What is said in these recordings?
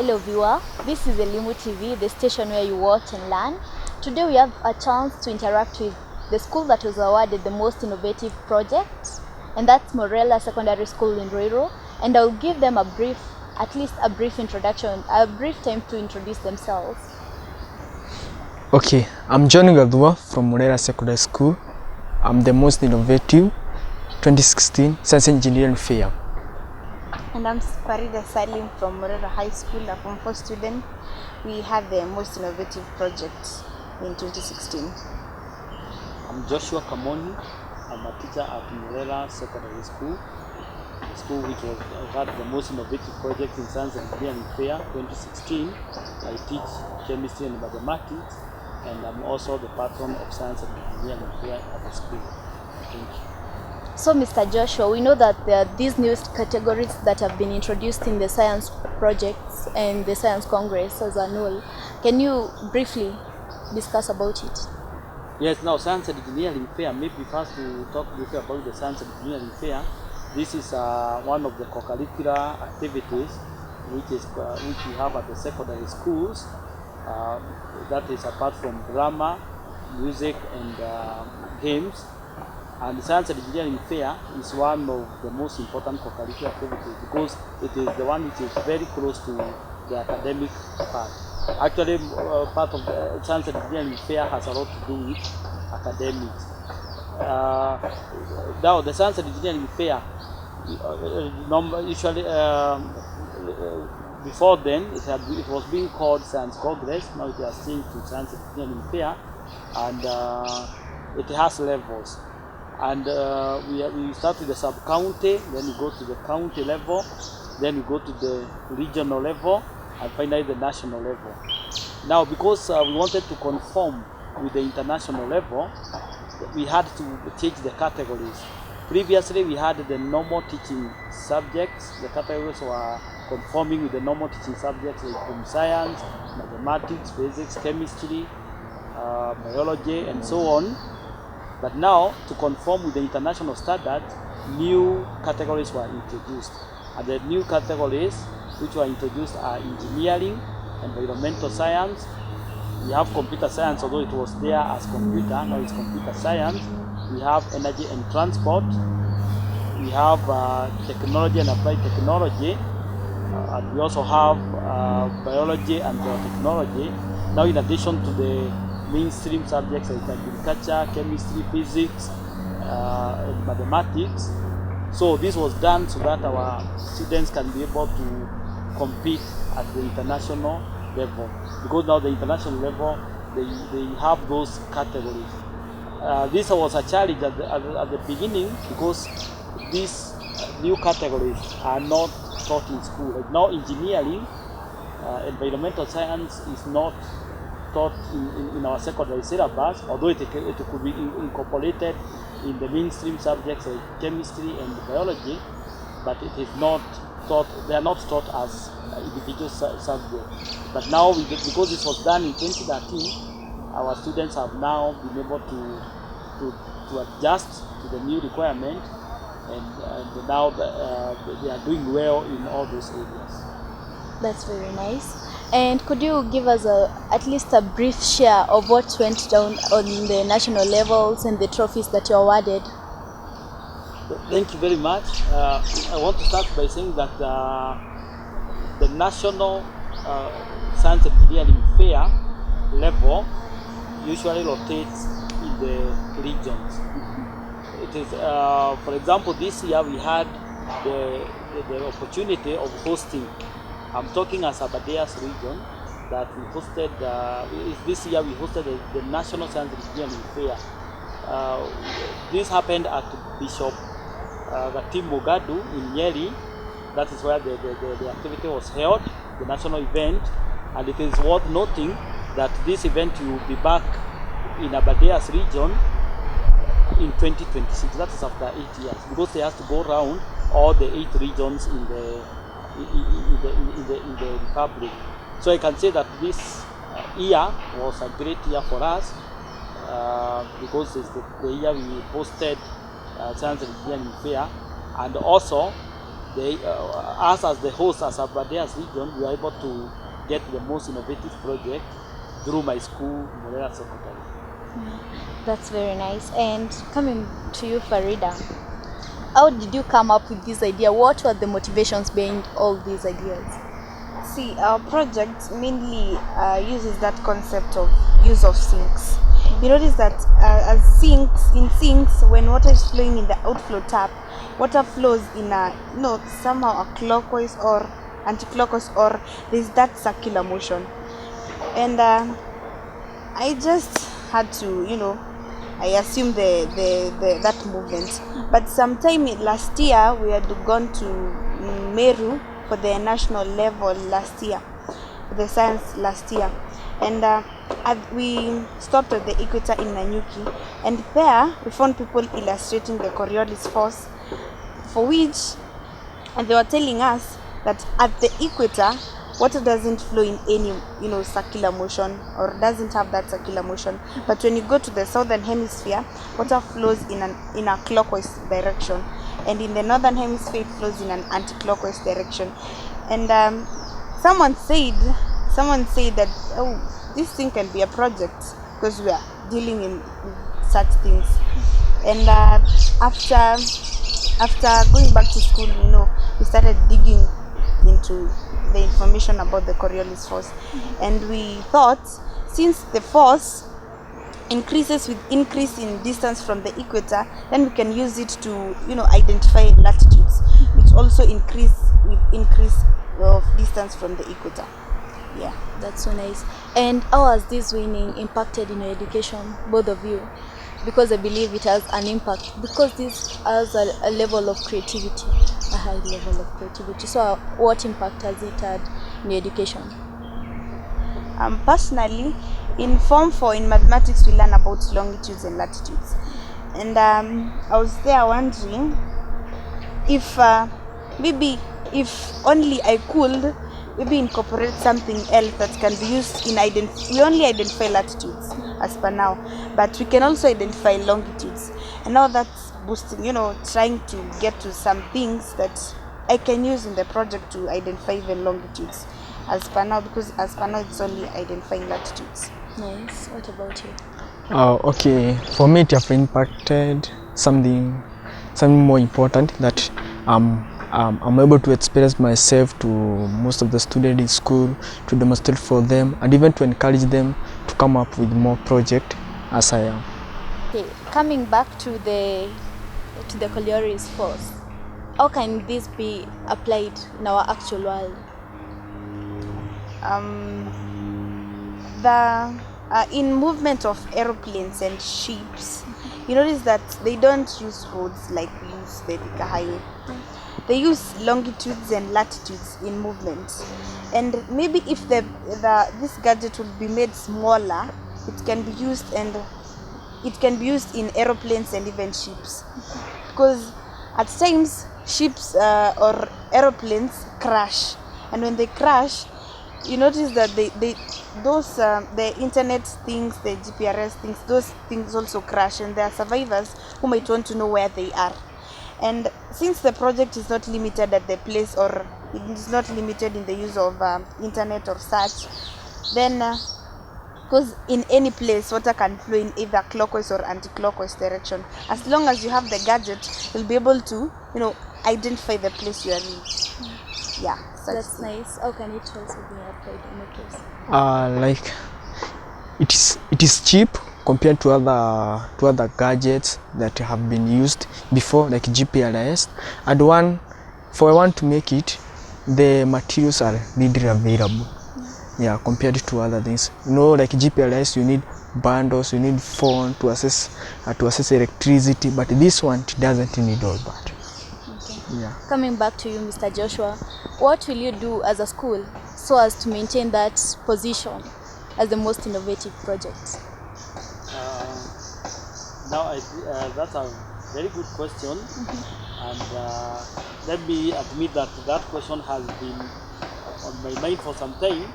Hello viewer, this is Elimu TV, the station where you watch and learn. Today we have a chance to interact with the school that was awarded the most innovative project, and that's Morera Secondary School in Ruiru. And I'll give them at least a brief introduction, a brief time to introduce themselves. Okay, I'm John Gadua from Morera Secondary School. I'm the most innovative 2016 Science Engineering Fair. And I'm Farida Salim from Morera High School, a Form 4 student. We had the most innovative project in 2016. I'm Joshua Kamoni. I'm a teacher at Morera Secondary School, the school which had the most innovative project in Science and Engineering Fair 2016. I teach chemistry and mathematics, and I'm also the patron of Science and Engineering Fair at the school. Thank you. So Mr. Joshua, we know that there are these new categories that have been introduced in the science projects and the Science Congress as a whole. Can you briefly discuss about it? Yes, now Science and Engineering Fair, maybe first to talk briefly about the Science and Engineering Fair. This is one of the co-curricular activities which we have at the secondary schools. That is apart from drama, music and games. And the Science and Engineering Fair is one of the most important co-curricular activities because it is the one which is very close to the academic part. Actually, part of the Science and Engineering Fair has a lot to do with academics. Now, the Science and Engineering Fair, usually before then, it was being called Science Congress. Now it has changed to Science and Engineering Fair, and it has levels. And we start with the sub-county, then we go to the county level, then we go to the regional level, and finally the national level. Now, because we wanted to conform with the international level, we had to change the categories. Previously, we had the normal teaching subjects. The categories were conforming with the normal teaching subjects like home science, mathematics, physics, chemistry, biology, and so on. But now, to conform with the international standards, new categories were introduced. And the new categories which were introduced are engineering, environmental science. We have computer science, although it was there as computer, now it's computer science. We have energy and transport. We have technology and applied technology. And we also have biology and biotechnology. Now, in addition to the mainstream subjects like agriculture, chemistry, physics, and mathematics. So this was done so that our students can be able to compete at the international level. Because now the international level, they have those categories. This was a challenge at the beginning because these new categories are not taught in school. Like now engineering, environmental science is not taught in our secondary syllabus, although it could be incorporated in the mainstream subjects like chemistry and biology, but it is not taught. They are not taught as individual subjects. But now, because this was done in 2013, our students have now been able to adjust to the new requirement, and now they are doing well in all those areas. That's very nice. And could you give us at least a brief share of what went down on the national levels and the trophies that you awarded? Thank you very much. I want to start by saying that the national Science and Engineering Fair level usually rotates in the regions. It is, for example, this year we had the opportunity of hosting. I'm talking as Abadeas region that we hosted, this year we hosted the National Science and Engineering Fair. This happened at Bishop Gatim Mogadu in Nyeri. That is where the activity was held, the national event. And it is worth noting that this event will be back in Abadeas region in 2026. That is after 8 years, because they have to go around all the 8 regions in the Republic. So I can say that this year was a great year for us because it's the year we hosted Science and Engineering Fair, and also us as the host, as Aberdares region, we are able to get the most innovative project through my school, Morera Secondary. That's very nice. And coming to you, Farida, how did you come up with this idea? What were the motivations behind all these ideas? See, our project mainly uses that concept of use of sinks. You notice that as sinks, when water is flowing in the outflow tap, water flows in a somehow a clockwise or anti-clockwise, or there's that circular motion. And I just had to, I assumed that movement. But sometime last year, we had gone to Meru for the national level last year, for the science last year. And we stopped at the equator in Nanyuki, and there we found people illustrating the Coriolis force, for which, and they were telling us that at the equator, water doesn't flow in any circular motion, or doesn't have that circular motion. But when you go to the southern hemisphere, water flows in a clockwise direction, and in the northern hemisphere it flows in an anti-clockwise direction. And someone said that, oh, this thing can be a project because we are dealing in such things. And after going back to school, we started digging into the information about the Coriolis force, and we thought, since the force increases with increase in distance from the equator, then we can use it to identify latitudes, which also increase with increase of distance from the equator. Yeah, that's so nice. And how has this winning impacted in your education, both of you? Because I believe it has an impact, because this has a level of creativity, a high level of creativity. So what impact has it had in your education? Personally, in Form 4 in mathematics, we learn about longitudes and latitudes. And I was there wondering if maybe if only I could maybe incorporate something else that can be used in we only identify latitudes as per now, but we can also identify longitudes. And now that's boosting, trying to get to some things that I can use in the project to identify even longitudes as per now, because as per now it's only identifying latitudes. Nice. What about you? Okay, for me it have impacted something more important, that I'm able to express myself to most of the students in school, to demonstrate for them, and even to encourage them to come up with more projects as I am. Okay, coming back to the Coriolis force, how can this be applied in our actual world? In movement of aeroplanes and ships, you notice that they don't use roads like we use the highway. They use longitudes and latitudes in movement. And maybe if this gadget will be made smaller, it can be used in aeroplanes and even ships. Because at times ships or aeroplanes crash, and when they crash, you notice that the internet things, the GPRS things, those things also crash, and there are survivors who might want to know where they are. And since the project is not limited at the place, or it is not limited in the use of internet or such, then because in any place water can flow in either clockwise or anti-clockwise direction. As long as you have the gadget, you'll be able to identify the place you are in. Yeah, that's nice. How can it also be applied in a case? Like it is cheap compared to other gadgets that have been used before, like GPRS. And for one to make it, the materials are readily available. Yeah, compared to other things. Like GPRS, you need bundles, you need phone to access electricity, but this one, it doesn't need all that. Okay. Yeah. Coming back to you, Mr. Joshua, what will you do as a school so as to maintain that position as the most innovative project? That's a very good question, and let me admit that question has been on my mind for some time,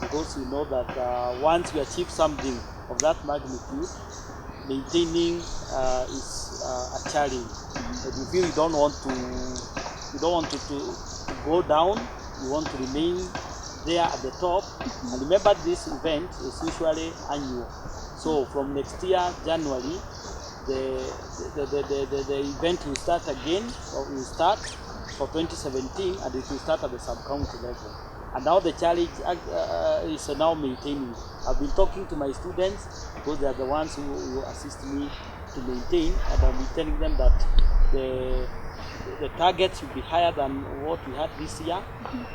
because you know that once we achieve something of that magnitude, maintaining is a challenge. But we feel we don't want to You don't want to go down. You want to remain there at the top. And remember, this event is usually annual. So from next year, January, the event will start again, or will start for 2017, and it will start at the sub-county level. And now the challenge is now maintaining. I've been talking to my students because they are the ones who assist me to maintain, and I've been telling them that the targets will be higher than what we had this year,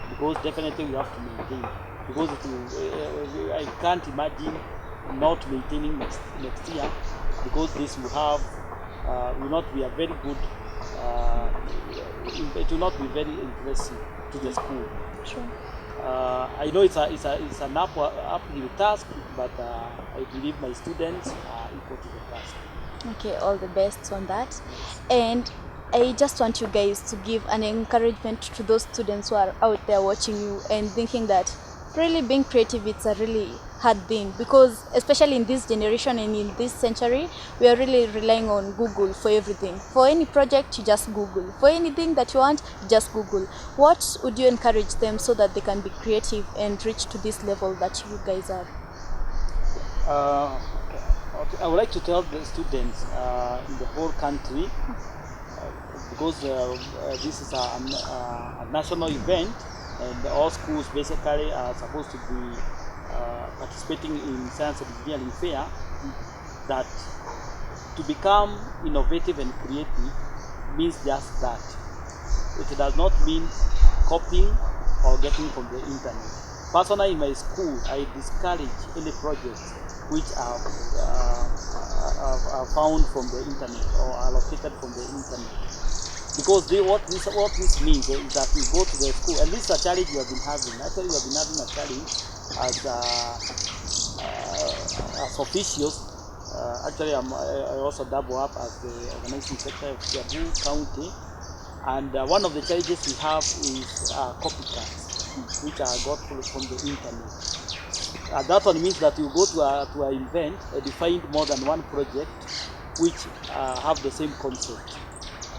because definitely we have to maintain. Because it will, I can't imagine not maintaining next year, because this will not be a very good, it will not be very impressive to the school. Sure. I know it's an uphill task, but I believe my students are equal to the task. Okay, all the best on that. And I just want you guys to give an encouragement to those students who are out there watching you and thinking that really being creative, it's a really hard thing, because especially in this generation and in this century, we are really relying on Google for everything. For any project, you just Google. For anything that you want, you just Google. What would you encourage them so that they can be creative and reach to this level that you guys are? Okay. I would like to tell the students in the whole country, because this is a national event, and all schools basically are supposed to be participating in science and engineering fair, that to become innovative and creative means just that. It does not mean copying or getting from the internet. Personally, in my school, I discourage any projects which are found from the internet or are located from the internet. Because what this means is that you go to the school, and this is a challenge we have been having. Actually, we have been having a challenge as officials. Actually, I also double up as the organizing secretary of Kiabu County, and one of the challenges we have is copycats, which are got from the internet. That one means that you go to an event and you find more than one project which have the same concept.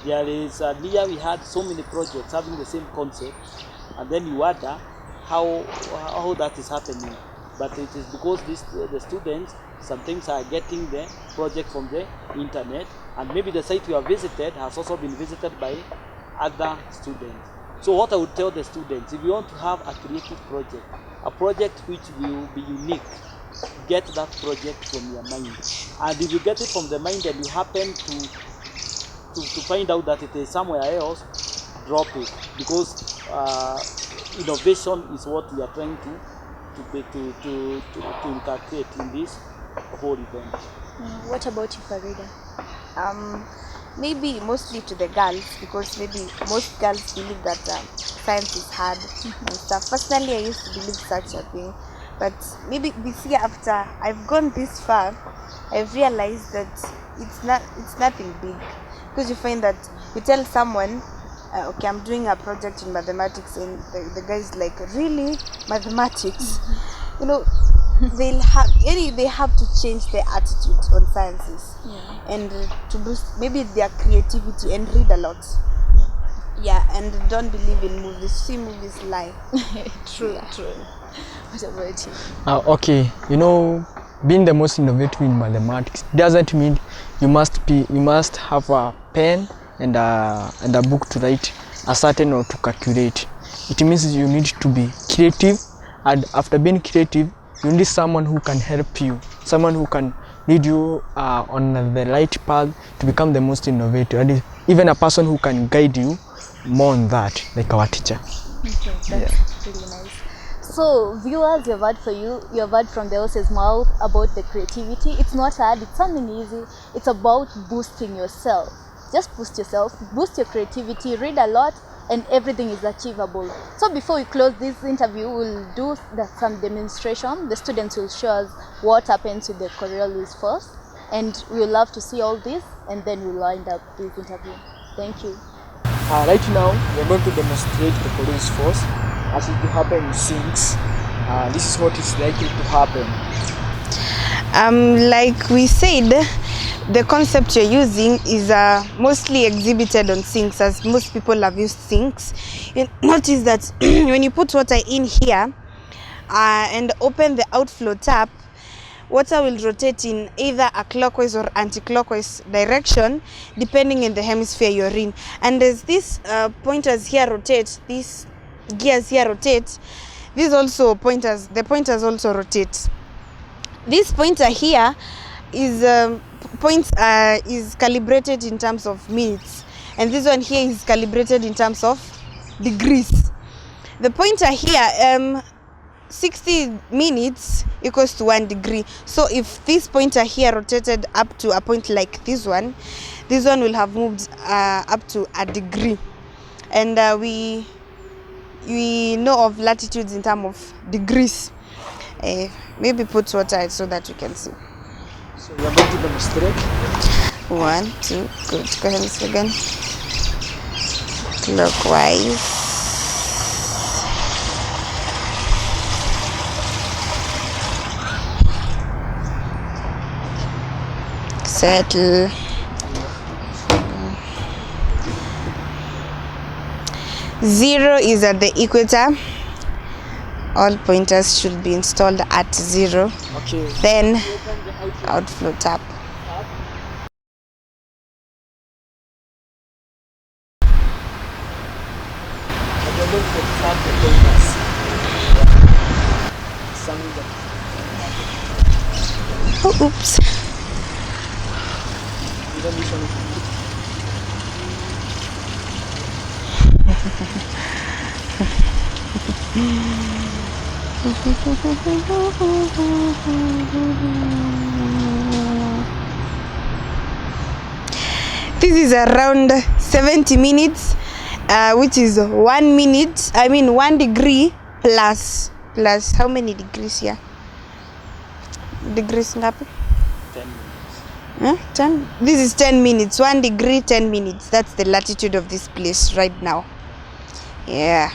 There is a year we had so many projects having the same concept, and then you wonder how that is happening. But it is because the students sometimes are getting the project from the internet, and maybe the site we have visited has also been visited by other students. So what I would tell the students, if you want to have a creative project, a project which will be unique, get that project from your mind. And if you get it from the mind and you happen to find out that it is somewhere else, drop it, because innovation is what we are trying to inculcate in this whole event. What about you, Farida? Maybe mostly to the girls, because maybe most girls believe that science is hard and stuff. Personally, I used to believe such a thing, but maybe this year, after I've gone this far, I've realized that it's nothing big. Because you find that you tell someone, okay, I'm doing a project in mathematics, and the guy's like, really, mathematics? You know, they have to change their attitude on sciences, and to boost maybe their creativity, and read a lot. And don't believe in movies. See movies lie. True. What about you? Okay, being the most innovative in mathematics doesn't mean you must have a pen and a book to write a certain or to calculate. It means you need to be creative, and after being creative, you need someone who can help you, someone who can lead you on the right path to become the most innovative, and even a person who can guide you more on that, like our teacher. Okay, that's really nice. So viewers, you have heard from the horse's mouth about the creativity. It's not hard, it's something easy. It's about boosting yourself. Just boost yourself, boost your creativity, read a lot, and everything is achievable. So before we close this interview, we'll do some demonstration. The students will show us what happens with the Coriolis first, and we'll love to see all this, and then we'll wind up this interview. Thank you. Right now, we're going to demonstrate the Coriolis force as it will happen in sinks. This is what is likely to happen. Like we said, the concept you're using is mostly exhibited on sinks, as most people have used sinks. You notice that when you put water in here and open the outflow tap, water will rotate in either a clockwise or anti-clockwise direction depending on the hemisphere you're in. And as these pointers here rotate, these gears here rotate, these also the pointers also rotate. This pointer here is is calibrated in terms of minutes, and this one here is calibrated in terms of degrees. The pointer here, 60 minutes equals to 1 degree. So if this pointer here rotated up to a point like this one will have moved up to a degree. And we know of latitudes in terms of degrees. Maybe put water so that you can see. So we are going to demonstrate. 1, 2, good. Go ahead and again. Clockwise. Settle. Zero is at the equator. All pointers should be installed at 0. Okay. Then outflow tap. Oh, oops. This is around 70 minutes, which is 1 minute, 1 degree plus how many degrees here? Degrees ngapi? 10 minutes. 10? This is 10 minutes. 1 degree, 10 minutes. That's the latitude of this place right now. Yeah.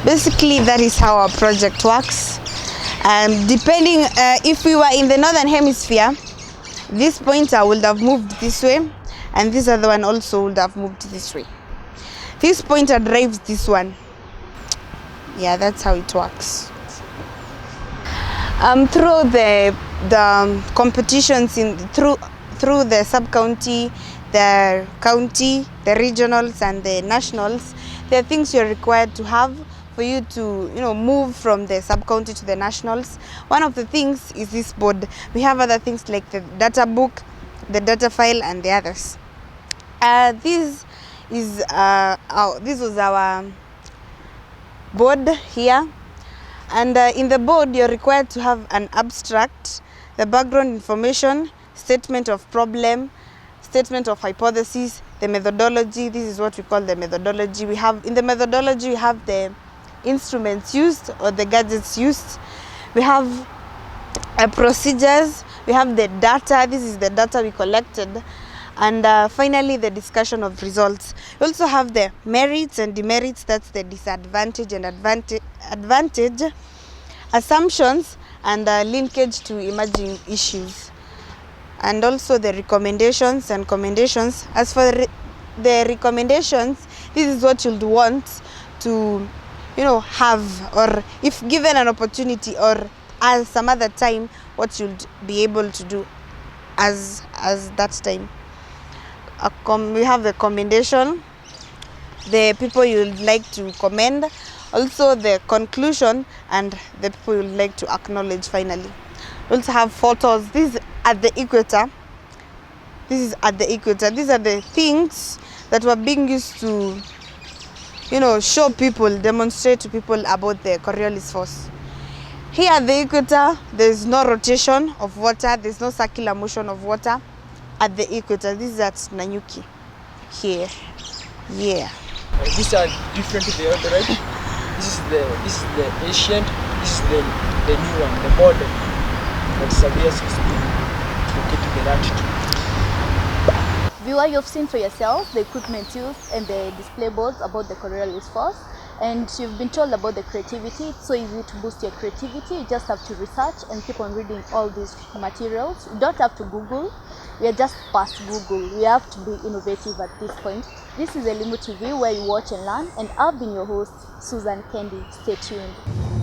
Basically, that is how our project works. Depending, if we were in the northern hemisphere, this pointer would have moved this way, and this other one also would have moved this way. This pointer drives this one. Yeah, that's how it works. Through the competitions through the sub-county, the county, the regionals, and the nationals, there are things you're required to have for you to move from the sub-county to the nationals. One of the things is this board. We have other things like the data book, the data file, and the others. This was our board here, and in the board you're required to have an abstract, the background information, statement of problem, statement of hypothesis, the methodology. This is what we call the methodology. In the methodology we have the instruments used or the gadgets used. We have procedures. We have the data. This is the data we collected. And finally, the discussion of results. We also have the merits and demerits. That's the disadvantage and advantage, assumptions, and linkage to emerging issues. And also the recommendations and commendations. As for the recommendations, this is what you'd want to have, or if given an opportunity or as some other time, what you'd be able to do as that time. We have the commendation, the people you'd like to commend, also the conclusion, and the people you'd like to acknowledge finally. We also have photos. This is at the equator. These are the things that were being used to show people, demonstrate to people about the Coriolis force. Here at the equator, there's no rotation of water, there's no circular motion of water at the equator. This is at Nanyuki. Here. Yeah. These are different to the other, right? This is the ancient, this is the new one, the modern. That surveys located the latitude. Viewer, you've seen for yourself the equipment used and the display boards about the Coriolis force, and you've been told about the creativity. It's so easy to boost your creativity. You just have to research and keep on reading all these materials. You don't have to Google. We are just past Google. We have to be innovative at this point. This is Elimu TV, where you watch and learn, and I've been your host, Susan Kendi. Stay tuned.